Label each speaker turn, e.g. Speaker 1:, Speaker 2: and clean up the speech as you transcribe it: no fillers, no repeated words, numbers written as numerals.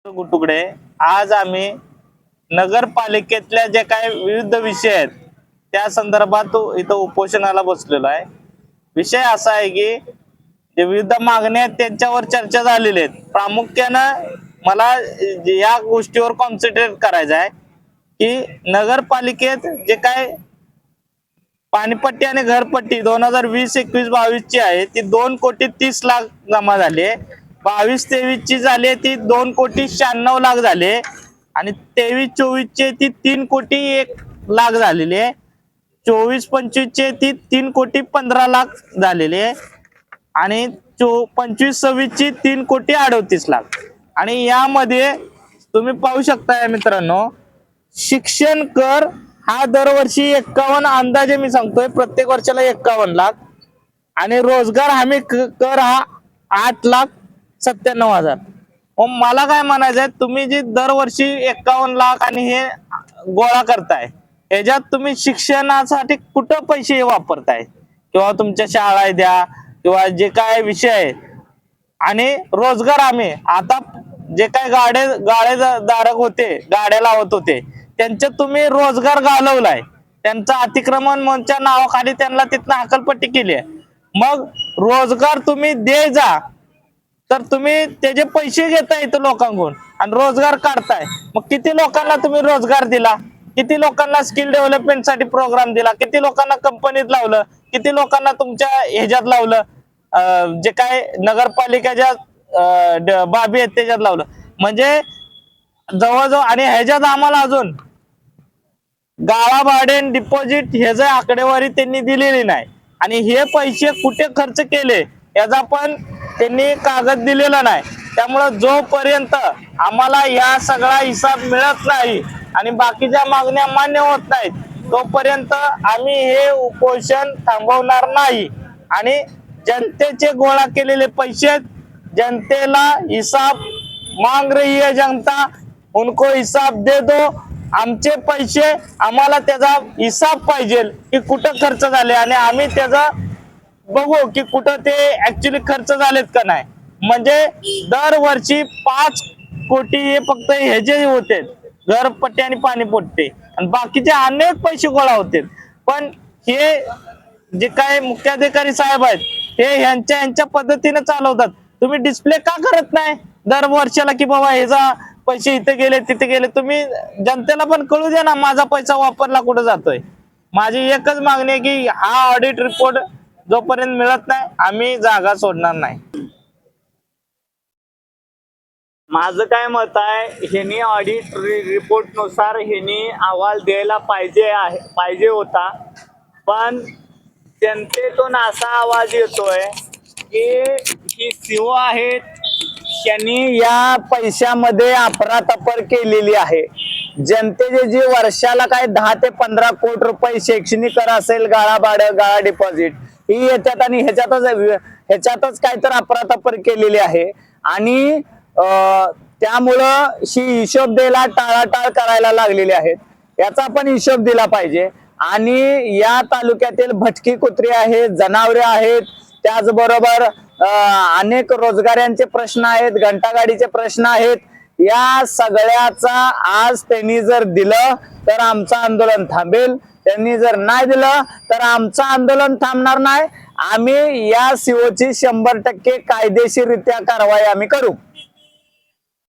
Speaker 1: तुकडे आज आम्ही नगरपालिकेतल्या जे काही विविध विषय आहेत त्या संदर्भात इथं उपोषणाला बसलेलो आहे। विषय असा आहे की जे विविध मागण्या आहेत त्यांच्यावर चर्चा झालेली आहेत। प्रामुख्यानं मला या गोष्टीवर कॉन्सन्ट्रेट करायचं आहे की नगरपालिकेत जे काय पाणीपट्टी आणि घरपट्टी 2020-21-22 ची आहे ती 2,30,00,000 जमा झाली। 22-23 ची झाली ती 2,96,00,000 झाले आणि 23-24 ची ती 3,01,00,000 झालेली आहे। 24-25 ची ती 3,15,00,000 झालेली आहे आणि 25-26 ची 3,38,00,000 आणि यामध्ये तुम्ही पाहू शकता मित्रांनो, शिक्षण कर हा दरवर्षी 51 अंदाजे मी सांगतोय प्रत्येक वर्षाला 51 लाख आणि रोजगार हमी कर हा 8,97,000। मला काय म्हणायचंय, तुम्ही जी दरवर्षी 51 लाख आणि हे गोळा करताय याच्यात तुम्ही शिक्षणासाठी कुठं पैसे वापरताय किंवा तुमच्या शाळा द्या किंवा जे काय विषय आहे आणि रोजगार हमी आता जे काय गाडेदारक होते गाड्या लावत होते त्यांच्यात तुम्ही रोजगार घालवलाय, त्यांचा अतिक्रमण मंचच्या नावाखाली त्यांना तिथनं हकलपट्टी केली आहे। मग रोजगार तुम्ही द्यायचा तर तुम्ही त्याचे पैसे घेताय इथं लोकांकडून आणि रोजगार काढताय। मग किती लोकांना तुम्ही रोजगार दिला, किती लोकांना स्किल डेव्हलपमेंट साठी प्रोग्राम दिला, किती लोकांना कंपनीत लावलं, किती लोकांना तुमच्या ह्याच्यात लावलं, जे काय नगरपालिकेच्या बाबी आहेत त्याच्यात लावलं। म्हणजे जवळजवळ आणि ह्याच्यात आम्हाला अजून गाळा भाडे डिपॉझिट ह्याची आकडेवारी त्यांनी दिलेली नाही आणि हे पैसे कुठे खर्च केले याचा पण त्यांनी कागद दिलेला नाही। त्यामुळे जोपर्यंत आम्हाला या सगळा हिसाब मिळत नाही आणि बाकीच्या मागण्या मान्य होत नाहीत तोपर्यंत आम्ही हे उपोषण थांबवणार नाही आणि जनतेचे गोळा केलेले पैसे जनतेला हिसाब मांग रही है जनता, उनको हिसाब दे दो। आमचे पैसे आम्हाला त्याचा हिसाब पाहिजे की कुठं खर्च झाले आणि आम्ही त्याचा बघू की कुठं ते ऍक्च्युली खर्च झालेत का नाही। म्हणजे दरवर्षी 5 कोटी हे फक्त ह्याचे होते घरपट्टी आणि पाणीपट्टी आणि बाकीचे अनेक पैसे गोळा होते। पण हे जे काय मुख्याधिकारी साहेब आहेत हे ह्यांच्या पद्धतीने चालवतात। तुम्ही डिस्प्ले का करत नाही दर वर्षाला की बाबा ह्याचा पैसे इथे गेले तिथे गेले, तुम्ही जनतेला पण कळू द्या ना माझा पैसा वापरला कुठे जातोय। माझी एकच मागणी आहे की हा ऑडिट रिपोर्ट जोपर्यंत मिळत नाही आम्ही जागा सोडणार नाही।
Speaker 2: माझं काय मत आहे, ह्यांनी ऑडिट रिपोर्ट नुसार ह्यांनी अहवाल द्यायला पाहिजे होता, पण जनतेतून असा आवाज येतोय की ही सीओ आहेत त्यांनी या पैशामध्ये अफरातफर केलेली आहे। जनतेचे जी वर्षाला काय 10 ते 15 कोटी रुपये शैक्षणिक कर असेल, गाळा भाडं, गाळा डिपॉझिट ही येतात आणि ह्याच्यातच काय तर अफरातफर केलेली आहे आणि त्यामुळं ही हिशोब द्यायला टाळाटाळ करायला लागलेली आहेत। याचा पण हिशोब दिला पाहिजे आणि या तालुक्यातील भटकी कुत्री आहेत, जनावरे आहेत, त्याचबरोबर अनेक रोजगारांचे प्रश्न आहेत, घंटागाडीचे प्रश्न आहेत। या सगळ्याचा आज त्यांनी जर दिलं तर आमचं आंदोलन थांबेल, त्यांनी जर नाही दिलं तर आमचं आंदोलन थांबणार नाही। आम्ही या सीओची 100% कायदेशीररित्या कारवाई आम्ही करू।